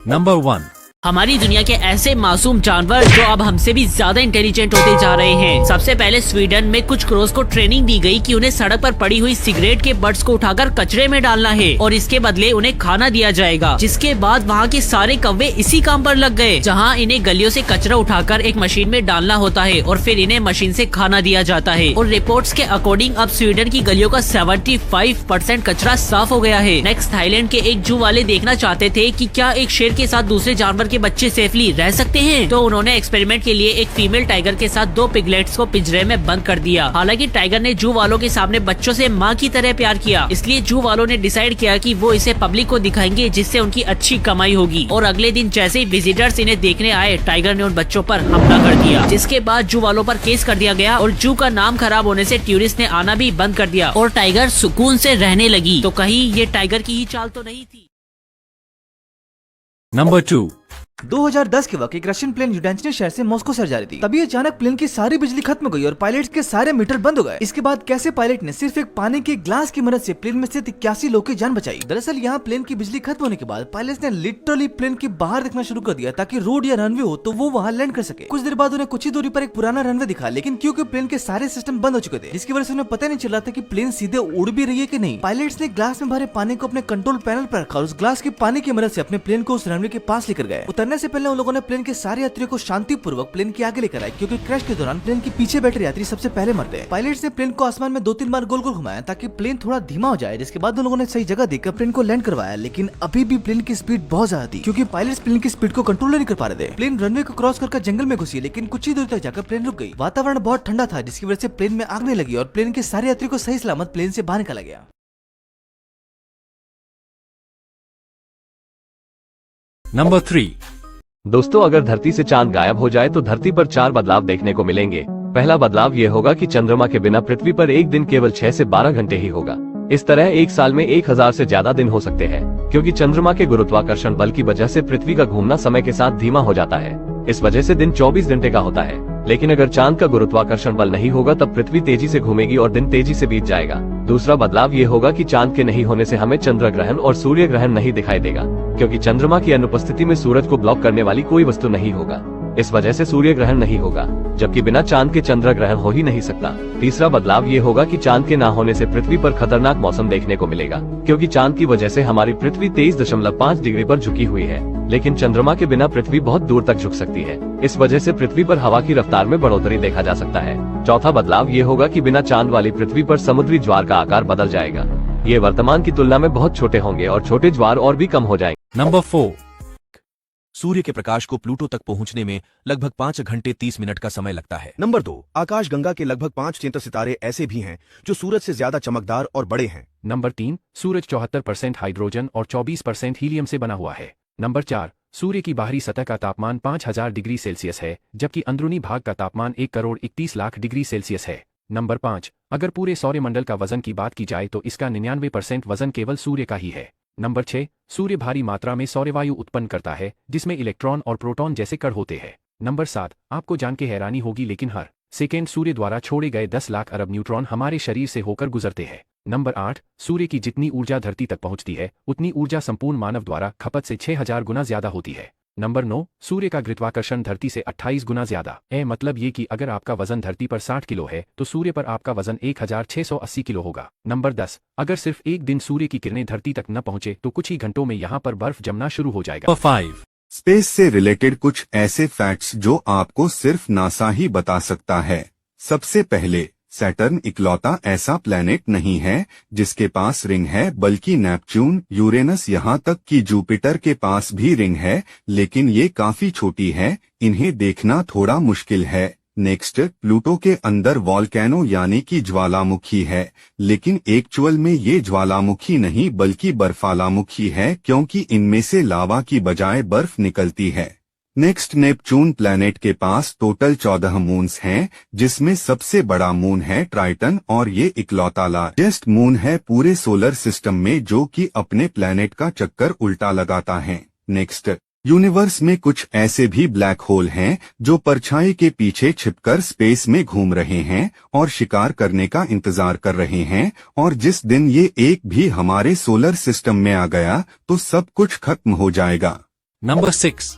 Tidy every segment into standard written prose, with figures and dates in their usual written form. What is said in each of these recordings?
Number 1। हमारी दुनिया के ऐसे मासूम जानवर जो अब हमसे भी ज्यादा इंटेलिजेंट होते जा रहे हैं। सबसे पहले स्वीडन में कुछ क्रोस को ट्रेनिंग दी गई कि उन्हें सड़क पर पड़ी हुई सिगरेट के बट्स को उठाकर कचरे में डालना है और इसके बदले उन्हें खाना दिया जाएगा। जिसके बाद वहाँ के सारे कौवे इसी काम पर लग गए, जहाँ इन्हें गलियों से कचरा उठाकर एक मशीन में डालना होता है और फिर इन्हें मशीन से खाना दिया जाता है। और रिपोर्ट्स के अकॉर्डिंग अब स्वीडन की गलियों का 75% कचरा साफ हो गया है। नेक्स्ट, थाईलैंड के एक जू वाले देखना चाहते थे कि क्या एक शेर के साथ दूसरे जानवर के बच्चे सेफली रह सकते हैं, तो उन्होंने एक्सपेरिमेंट के लिए एक फीमेल टाइगर के साथ 2 पिगलेट्स को पिंजरे में बंद कर दिया। हालांकि टाइगर ने जू वालों के सामने बच्चों से माँ की तरह प्यार किया, इसलिए जू वालों ने डिसाइड किया कि वो इसे पब्लिक को दिखाएंगे, जिससे उनकी अच्छी कमाई होगी। और अगले दिन जैसे ही विजिटर्स इन्हें देखने आए, टाइगर ने उन बच्चों पर हमला कर दिया, जिसके बाद जू वालों पर केस कर दिया गया और जू का नाम खराब होने से टूरिस्ट ने आना भी बंद कर दिया और टाइगर सुकून से रहने लगी। तो कहीं ये टाइगर की ही चाल तो नहीं थी। नंबर 2। 2010 के वक्त एक रशियन प्लेन यूडेंचनी शहर से मॉस्को से जा रही थी। तभी अचानक प्लेन की सारी बिजली खत्म हो गई और पायलट्स के सारे मीटर बंद हो गए। इसके बाद कैसे पायलट ने सिर्फ एक पानी के ग्लास की मदद से प्लेन में से 81 लोगों की जान बचाई। दरअसल यहाँ प्लेन की बिजली खत्म होने के बाद पायलट्स ने लिटरली प्लेन के बाहर देखना शुरू कर दिया ताकि रोड या रनवे हो तो वो वहाँ लैंड कर सके। कुछ देर बाद उन्हें कुछ ही दूरी पर एक पुराना रनवे दिखा, लेकिन क्योंकि प्लेन के सारे सिस्टम बंद हो चुके थे, जिसकी वजह से उन्हें पता नहीं चल रहा था कि प्लेन सीधे उड़ भी रही है कि नहीं। पायलट्स ने ग्लास में भरे पानी को अपने कंट्रोल पैनल पर रखा और उस ग्लास के पानी की मदद से अपने प्लेन को उस रनवे के पास लेकर गए। उतरने से पहले उन लोगों ने प्लेन के सारे यात्रियों को शांतिपूर्वक प्लेन के आगे लेकर आए, क्योंकि क्रैश के दौरान प्लेन के पीछे बैठे यात्री सबसे पहले मरते हैं। पायलट्स ने प्लेन को आसमान में 2-3 बार गोल गोल घुमाया ताकि प्लेन थोड़ा धीमा हो जाए, जिसके बाद उन लोगों ने सही जगह देखकर प्लेन को लैंड करवाया। लेकिन अभी भी प्लेन की स्पीड बहुत ज्यादा थी, क्योंकि पायलट्स प्लेन की स्पीड को कंट्रोल नहीं कर पा रहे थे। प्लेन रनवे को क्रॉस कर जंगल में घुसी, लेकिन कुछ ही दूर तक जाकर प्लेन रुक गई। वातावरण बहुत ठंडा था, जिसकी वजह से प्लेन में आग नहीं लगी और प्लेन के सारे यात्रियों को सही सलामत प्लेन से बाहर निकाला गया। नंबर 3। दोस्तों, अगर धरती से चांद गायब हो जाए तो धरती पर 4 बदलाव देखने को मिलेंगे। पहला बदलाव ये होगा कि चंद्रमा के बिना पृथ्वी पर एक दिन केवल 6 से 12 घंटे ही होगा। इस तरह एक साल में 1000 से ज्यादा दिन हो सकते हैं, क्योंकि चंद्रमा के गुरुत्वाकर्षण बल की वजह से पृथ्वी का घूमना समय के साथ धीमा हो जाता है। इस वजह से दिन 24 घंटे का होता है। लेकिन अगर चांद का गुरुत्वाकर्षण बल नहीं होगा तब पृथ्वी तेजी से घूमेगी और दिन तेजी से बीत जाएगा। दूसरा बदलाव ये होगा कि चांद के नहीं होने से हमें चंद्र ग्रहण और सूर्य ग्रहण नहीं दिखाई देगा, क्योंकि चंद्रमा की अनुपस्थिति में सूरज को ब्लॉक करने वाली कोई वस्तु नहीं होगा। इस वजह से सूर्य ग्रहण नहीं होगा, जबकि बिना चांद के चंद्र ग्रहण हो ही नहीं सकता। तीसरा बदलाव ये होगा कि चांद के ना होने से पृथ्वी पर खतरनाक मौसम देखने को मिलेगा, क्योंकि चांद की वजह से हमारी पृथ्वी 23.5 डिग्री पर झुकी हुई है, लेकिन चंद्रमा के बिना पृथ्वी बहुत दूर तक झुक सकती है। इस वजह से पृथ्वी पर हवा की रफ्तार में बढ़ोतरी देखा जा सकता है। चौथा बदलाव ये होगा कि बिना चांद वाली पृथ्वी पर समुद्री ज्वार का आकार बदल जाएगा। ये वर्तमान की तुलना में बहुत छोटे होंगे और छोटे ज्वार और भी कम हो जाएंगे। नंबर 4। सूर्य के प्रकाश को प्लूटो तक पहुंचने में लगभग 5 घंटे 30 मिनट का समय लगता है। नंबर 2, आकाशगंगा के लगभग 5 चेंता सितारे ऐसे भी हैं जो सूरज से ज्यादा चमकदार और बड़े हैं। नंबर 3, सूरज 74% हाइड्रोजन और 24% हीलियम से बना हुआ है। नंबर 4, सूर्य की बाहरी सतह का तापमान 5000 डिग्री सेल्सियस है, जबकि अंदरूनी भाग का तापमान 1,31,00,000 डिग्री सेल्सियस है। नंबर 5, अगर पूरे सौरमंडल का वजन की बात की जाए तो इसका 99% वजन केवल सूर्य का ही है। नंबर 6, सूर्य भारी मात्रा में सौरवायु उत्पन्न करता है, जिसमें इलेक्ट्रॉन और प्रोटॉन जैसे कण होते हैं। नंबर 7, आपको जान के हैरानी होगी, लेकिन हर सेकेंड सूर्य द्वारा छोड़े गए 10 लाख अरब न्यूट्रॉन हमारे शरीर से होकर गुजरते हैं। नंबर 8, सूर्य की जितनी ऊर्जा धरती तक पहुंचती है, उतनी ऊर्जा संपूर्ण मानव द्वारा खपत से 6000 गुना ज्यादा होती है। नंबर 9, सूर्य का गुरुत्वाकर्षण धरती से 28 गुना ज्यादा है। मतलब ये कि अगर आपका वजन धरती पर 60 किलो है तो सूर्य पर आपका वजन 1680 किलो होगा। नंबर 10, अगर सिर्फ एक दिन सूर्य की किरणें धरती तक न पहुंचे तो कुछ ही घंटों में यहाँ पर बर्फ जमना शुरू हो जाएगा। नंबर 5। स्पेस से रिलेटेड कुछ ऐसे फैक्ट्स जो आपको सिर्फ नासा ही बता सकता है। सबसे पहले, सैटर्न इकलौता ऐसा प्लैनेट नहीं है जिसके पास रिंग है, बल्कि नेपच्यून, यूरेनस यहाँ तक कि जुपिटर के पास भी रिंग है, लेकिन ये काफी छोटी है, इन्हें देखना थोड़ा मुश्किल है। नेक्स्ट, प्लूटो के अंदर वॉल्केनो यानी कि ज्वालामुखी है, लेकिन एक्चुअल में ये ज्वालामुखी नहीं बल्कि बर्फालामुखी है, क्योंकि इनमें से लावा की बजाय बर्फ निकलती है। नेक्स्ट, नेपच्यून प्लैनेट के पास टोटल 14 मून्स हैं, जिसमें सबसे बड़ा मून है ट्राइटन और ये इकलौता लार्जेस्ट मून है पूरे सोलर सिस्टम में जो कि अपने प्लैनेट का चक्कर उल्टा लगाता है। नेक्स्ट, यूनिवर्स में कुछ ऐसे भी ब्लैक होल हैं जो परछाई के पीछे छिपकर स्पेस में घूम रहे हैं और शिकार करने का इंतजार कर रहे हैं, और जिस दिन ये एक भी हमारे सोलर सिस्टम में आ गया तो सब कुछ खत्म हो जाएगा। Number 6.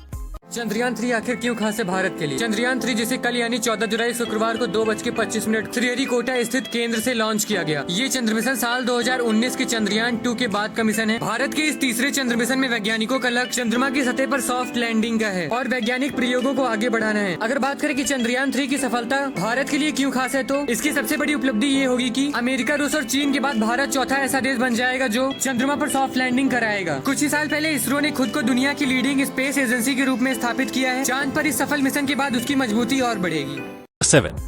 चंद्रयान 3 आखिर क्यों खास है भारत के लिए? चंद्रयान 3 जिसे कल यानी 14 जुलाई शुक्रवार को 2:25 श्रीहरिकोटा स्थित केंद्र से लॉन्च किया गया। ये चंद्र मिशन साल 2019 के चंद्रयान 2 के बाद का मिशन है। भारत के इस तीसरे चंद्र मिशन में वैज्ञानिकों का लक्ष्य चंद्रमा की सतह पर सॉफ्ट लैंडिंग का है और वैज्ञानिक प्रयोगों को आगे बढ़ाना है। अगर बात करें कि चंद्रयान 3 की सफलता भारत के लिए क्यों खास है, तो इसकी सबसे बड़ी उपलब्धि ये होगी कि अमेरिका, रूस और चीन के बाद भारत चौथा ऐसा देश बन जाएगा जो चंद्रमा पर सॉफ्ट लैंडिंग कराएगा। कुछ ही साल पहले इसरो ने खुद को दुनिया की लीडिंग स्पेस एजेंसी के रूप में स्थापित किया है। चांद पर इस सफल मिशन के बाद उसकी मजबूती और बढ़ेगी। 7.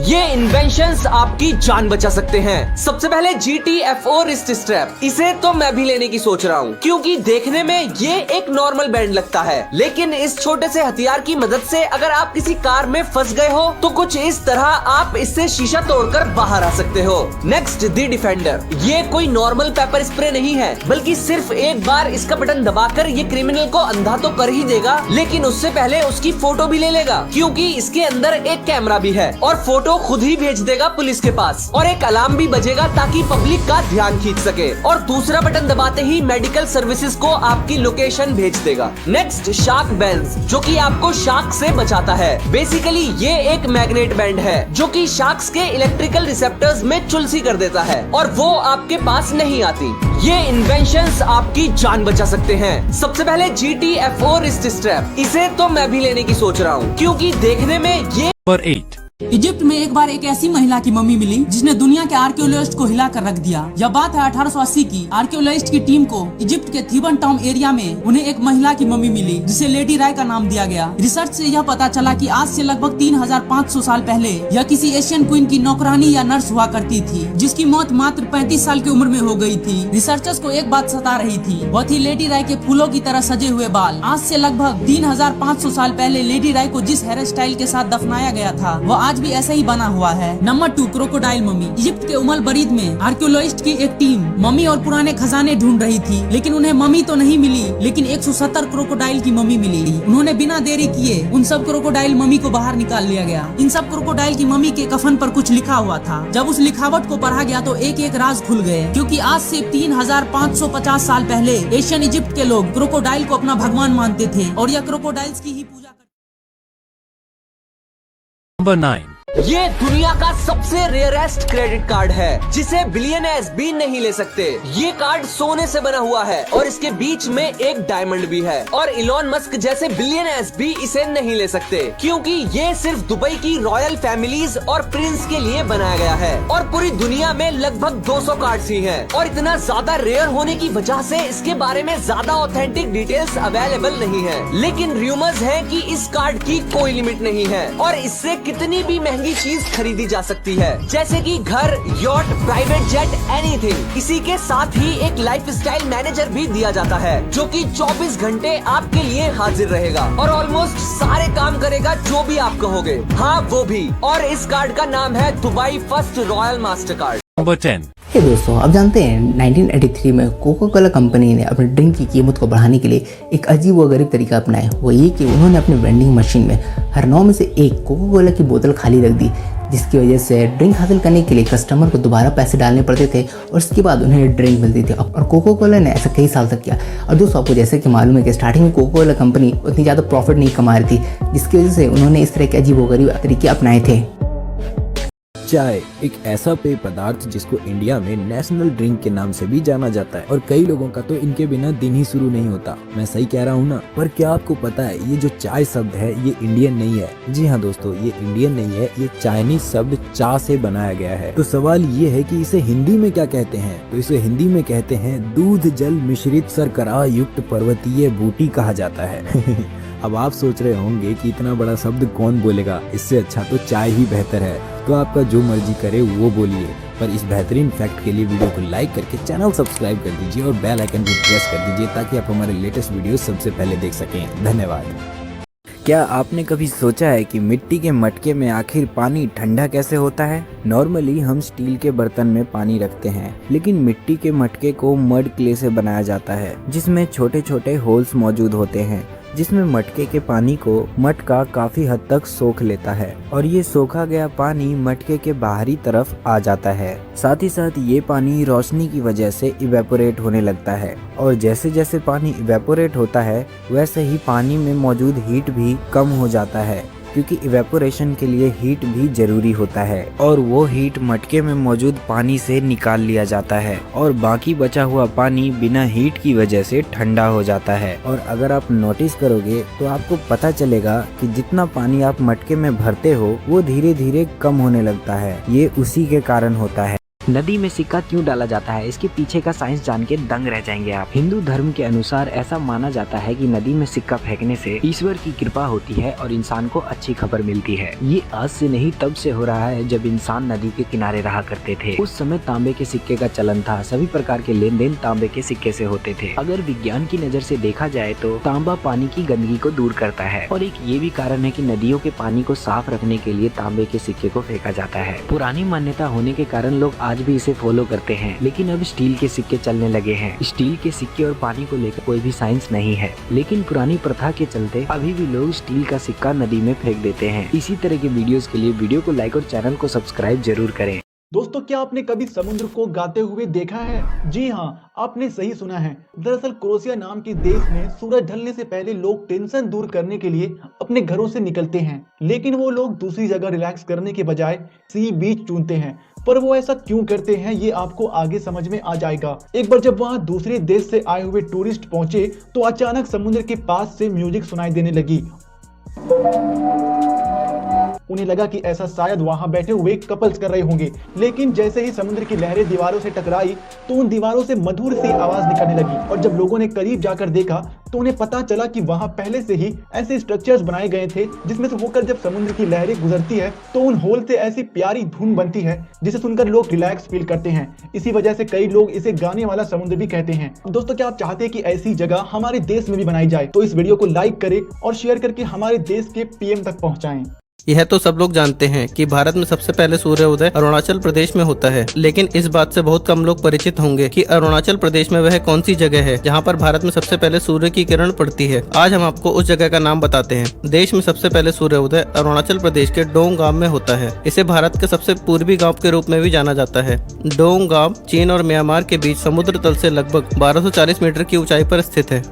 ये इन्वेंशंस आपकी जान बचा सकते हैं। सबसे पहले GTFO रिस्ट स्ट्रैप, इसे तो मैं भी लेने की सोच रहा हूँ क्योंकि देखने में ये एक नॉर्मल बैंड लगता है, लेकिन इस छोटे से हथियार की मदद से अगर आप किसी कार में फंस गए हो तो कुछ इस तरह आप इससे शीशा तोड़कर बाहर आ सकते हो। Next, the defender. ये कोई नॉर्मल पेपर स्प्रे नहीं है, बल्कि सिर्फ एक बार इसका बटन दबाकर ये क्रिमिनल को अंधा तो कर ही देगा, लेकिन उससे पहले उसकी फोटो भी ले लेगा क्योंकि इसके अंदर एक कैमरा भी है और फोटो खुद ही भेज देगा पुलिस के पास और एक अलार्म भी बजेगा ताकि पब्लिक का ध्यान खींच सके और दूसरा बटन दबाते ही मेडिकल सर्विसेज को आपकी लोकेशन भेज देगा। नेक्स्ट, शार्क बैंड, जो कि आपको शार्क से बचाता है। बेसिकली ये एक मैग्नेट बैंड है जो कि शार्क्स के इलेक्ट्रिकल रिसेप्टर्स में चुलसी कर देता है और वो आपके पास नहीं आती। ये इन्वेंशंस आपकी जान बचा सकते हैं। सबसे पहले GTFO रिस्ट स्ट्रैप, इसे तो मैं भी लेने की सोच रहा हूँ क्योंकि देखने में ये। Number 8. इजिप्ट में एक बार एक ऐसी महिला की मम्मी मिली जिसने दुनिया के आर्कियोलॉजिस्ट को हिला कर रख दिया। यह बात है 1880 की। आर्कियोलॉजिस्ट की टीम को इजिप्ट के थीबन टाउन एरिया में उन्हें एक महिला की मम्मी मिली जिसे लेडी राय का नाम दिया गया। रिसर्च से यह पता चला कि आज से लगभग 3500 साल पहले यह किसी एशियन क्वीन की नौकरानी या नर्स हुआ करती थी जिसकी मौत मात्र 35 साल की उम्र में हो गई थी। रिसर्चर्स को एक बात सता रही थी, वह थी लेडी राय के फूलों की तरह सजे हुए बाल। आज से लगभग 3500 साल पहले लेडी राय को जिस हेयर स्टाइल के साथ दफनाया गया था वह आज भी ऐसा ही बना हुआ है। Number 2, crocodile mummy. इजिप्ट के उमल बरीद में आर्कियोलॉजिस्ट की एक टीम मम्मी और पुराने खजाने ढूंढ रही थी, लेकिन उन्हें मम्मी तो नहीं मिली, लेकिन 170 क्रोकोडाइल की मम्मी मिली। उन्होंने बिना देरी किए उन सब क्रोकोडाइल मम्मी को बाहर निकाल लिया गया। इन सब क्रोकोडाइल की मम्मी के कफन पर कुछ लिखा हुआ था। जब उस लिखावट को पढ़ा गया तो एक एक राज खुल गए, क्योंकि आज से 3550 साल पहले एशियन इजिप्ट के लोग क्रोकोडाइल को अपना भगवान मानते थे और यह क्रोकोडाइल्स की ही पूजा करते। Number 9. ये दुनिया का सबसे रेयरेस्ट क्रेडिट कार्ड है जिसे बिलियनर्स भी नहीं ले सकते। ये कार्ड सोने से बना हुआ है और इसके बीच में एक डायमंड भी है और इलॉन मस्क जैसे बिलियनर्स भी इसे नहीं ले सकते क्योंकि ये सिर्फ दुबई की रॉयल फैमिलीज और प्रिंस के लिए बनाया गया है और पूरी दुनिया में लगभग 200 कार्ड्स ही हैं और इतना ज्यादा रेयर होने की वजह से इसके बारे में ज्यादा ऑथेंटिक डिटेल्स अवेलेबल नहीं है। लेकिन रूमर्स है कि इस कार्ड की कोई लिमिट नहीं है और इससे कितनी भी महंगी चीज खरीदी जा सकती है, जैसे कि घर, यॉट, प्राइवेट जेट, एनीथिंग। इसी के साथ ही एक लाइफस्टाइल मैनेजर भी दिया जाता है जो कि 24 घंटे आपके लिए हाजिर रहेगा और ऑलमोस्ट सारे काम करेगा जो भी आप कहोगे। हाँ, वो भी। और इस कार्ड का नाम है Dubai first royal master card. Number 10. हे दोस्तों, आप जानते हैं 1983 में कोका कोला कंपनी ने अपने ड्रिंक की कीमत को बढ़ाने के लिए एक अजीब व गरीब तरीका अपनाया। वो ये कि उन्होंने अपनी वेंडिंग मशीन में हर 9 में से एक कोका कोला की बोतल खाली रख दी, जिसकी वजह से ड्रिंक हासिल करने के लिए कस्टमर को दोबारा पैसे डालने पड़ते थे और उसके बाद उन्हें ड्रिंक मिलती थी। और कोका कोला ने ऐसा कई साल तक किया। और दोस्तों, आपको जैसे कि मालूम है कि स्टार्टिंग में कोका कोला कंपनी उतनी ज़्यादा प्रॉफिट नहीं कमा रही थी, जिसकी वजह से उन्होंने इस तरह के अजीब व गरीब तरीके अपनाए थे। चाय एक ऐसा पेय पदार्थ जिसको इंडिया में नेशनल ड्रिंक के नाम से भी जाना जाता है और कई लोगों का तो इनके बिना दिन ही शुरू नहीं होता। मैं सही कह रहा हूँ ना? पर क्या आपको पता है ये जो चाय शब्द है ये इंडियन नहीं है। जी हाँ दोस्तों, ये इंडियन नहीं है, ये चाइनीज शब्द चा से बनाया गया है। तो सवाल ये है कि इसे हिंदी में क्या कहते हैं? तो इसे हिंदी में कहते हैं दूध जल मिश्रित शर्करा युक्त पर्वतीय बूटी कहा जाता है। अब आप सोच रहे होंगे कि इतना बड़ा शब्द कौन बोलेगा, इससे अच्छा तो चाय ही बेहतर है। तो आपका जो मर्जी करे वो बोलिए, पर इस बेहतरीन फैक्ट के लिए वीडियो को लाइक करके चैनल सब्सक्राइब कर दीजिए और बेल आइकन भी प्रेस कर दीजिए ताकि आप हमारे लेटेस्ट वीडियो सबसे पहले देख सकें। धन्यवाद। क्या आपने कभी सोचा है कि मिट्टी के मटके में आखिर पानी ठंडा कैसे होता है? नॉर्मली हम स्टील के बर्तन में पानी रखते हैं, लेकिन मिट्टी के मटके को मड क्ले से बनाया जाता है जिसमें छोटे छोटे होल्स मौजूद होते हैं। जिसमें मटके के पानी को मटका काफी हद तक सोख लेता है और ये सोखा गया पानी मटके के बाहरी तरफ आ जाता है। साथ ही साथ ये पानी रोशनी की वजह से इवेपोरेट होने लगता है और जैसे जैसे पानी इवेपोरेट होता है वैसे ही पानी में मौजूद हीट भी कम हो जाता है, क्योंकि इवेपोरेशन के लिए हीट भी जरूरी होता है और वो हीट मटके में मौजूद पानी से निकाल लिया जाता है और बाकी बचा हुआ पानी बिना हीट की वजह से ठंडा हो जाता है। और अगर आप नोटिस करोगे तो आपको पता चलेगा कि जितना पानी आप मटके में भरते हो वो धीरे धीरे कम होने लगता है। ये उसी के कारण होता है। नदी में सिक्का क्यों डाला जाता है, इसके पीछे का साइंस जान के दंग रह जाएंगे आप। हिंदू धर्म के अनुसार ऐसा माना जाता है कि नदी में सिक्का फेंकने से ईश्वर की कृपा होती है और इंसान को अच्छी खबर मिलती है। ये आज से नहीं तब से हो रहा है जब इंसान नदी के किनारे रहा करते थे। उस समय तांबे के सिक्के का चलन था, सभी प्रकार के लेन देन तांबे के सिक्के से होते थे। अगर विज्ञान की नजर से देखा जाए तो तांबा पानी की गंदगी को दूर करता है और एक ये भी कारण है कि नदियों के पानी को साफ रखने के लिए तांबे के सिक्के को फेंका जाता है। पुरानी मान्यता होने के कारण लोग आज भी इसे फॉलो करते हैं, लेकिन अब स्टील के सिक्के चलने लगे हैं। स्टील के सिक्के और पानी को लेकर कोई भी साइंस नहीं है, लेकिन पुरानी प्रथा के चलते अभी भी लोग स्टील का सिक्का नदी में फेंक देते हैं। इसी तरह के वीडियोस के लिए वीडियो को लाइक और चैनल को सब्सक्राइब जरूर करें। दोस्तों, क्या आपने कभी समुद्र को गाते हुए देखा है? जी हाँ, आपने सही सुना है। दरअसल क्रोएशिया नाम के देश में सूरज ढलने से पहले लोग टेंशन दूर करने के लिए अपने घरों से निकलते हैं, लेकिन वो लोग दूसरी जगह रिलैक्स करने के बजाय सी बीच चुनते हैं। पर वो ऐसा क्यों करते हैं ये आपको आगे समझ में आ जाएगा। एक बार जब वहाँ दूसरे देश से आए हुए टूरिस्ट पहुंचे तो अचानक समुद्र के पास से म्यूजिक सुनाई देने लगी। उन्हें लगा कि ऐसा शायद वहां बैठे हुए कपल्स कर रहे होंगे, लेकिन जैसे ही समुद्र की लहरें दीवारों से टकराई तो उन दीवारों से मधुर सी आवाज निकलने लगी और जब लोगों ने करीब जाकर देखा तो उन्हें पता चला कि वहां पहले से ही ऐसे स्ट्रक्चर्स बनाए गए थे जिसमें से होकर जब समुद्र की लहरें गुजरती है तो उन होल से ऐसी प्यारी धुन बनती है जिसे सुनकर लोग रिलैक्स फील करते हैं। इसी वजह से कई लोग इसे गाने वाला समुद्र भी कहते हैं। दोस्तों, क्या आप चाहते हैं कि ऐसी जगह हमारे देश में भी बनाई जाए? तो इस वीडियो को लाइक करें और शेयर करके हमारे देश के पीएम तक पहुंचाएं। यह तो सब लोग जानते हैं कि भारत में सबसे पहले सूर्योदय अरुणाचल प्रदेश में होता है, लेकिन इस बात से बहुत कम लोग परिचित होंगे कि अरुणाचल प्रदेश में वह कौन सी जगह है जहां पर भारत में सबसे पहले सूर्य की किरण पड़ती है। आज हम आपको उस जगह का नाम बताते हैं। देश में सबसे पहले सूर्योदय अरुणाचल प्रदेश के डोंग गांव में होता है। इसे भारत के सबसे पूर्वी गाँव के रूप में भी जाना जाता है। डोंग गाँव चीन और म्यांमार के बीच समुद्र तल से लगभग 1240 मीटर की ऊंचाई पर स्थित है।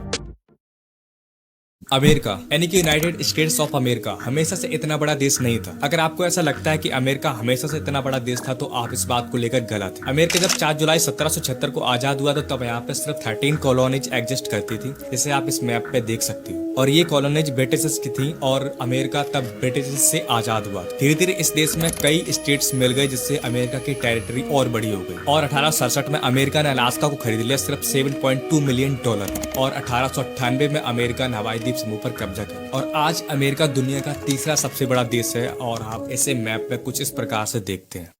अमेरिका यानी कि यूनाइटेड स्टेट्स ऑफ अमेरिका हमेशा से इतना बड़ा देश नहीं था। अगर आपको ऐसा लगता है कि अमेरिका हमेशा से इतना बड़ा देश था तो आप इस बात को लेकर गलत है। अमेरिका जब 4 जुलाई 1776 को आजाद हुआ तो तब यहाँ पे सिर्फ 13 कॉलोनीज एग्जिस्ट करती थी, जिसे आप इस मैप पे देख सकते हो। और ये कॉलोनीज ब्रिटिश की थी और अमेरिका तब ब्रिटिश से आजाद हुआ। धीरे धीरे इस देश में कई स्टेट्स मिल गए जिससे अमेरिका की टेरिटरी और बड़ी हो गई। और 1867 में अमेरिका ने अलास्का को खरीद लिया सिर्फ $7.2 मिलियन और 1898 में अमेरिका ने हवाई द्वीप समूह पर कब्जा किया। और आज अमेरिका दुनिया का तीसरा सबसे बड़ा देश है और आप इसे मैप में कुछ इस प्रकार से देखते हैं।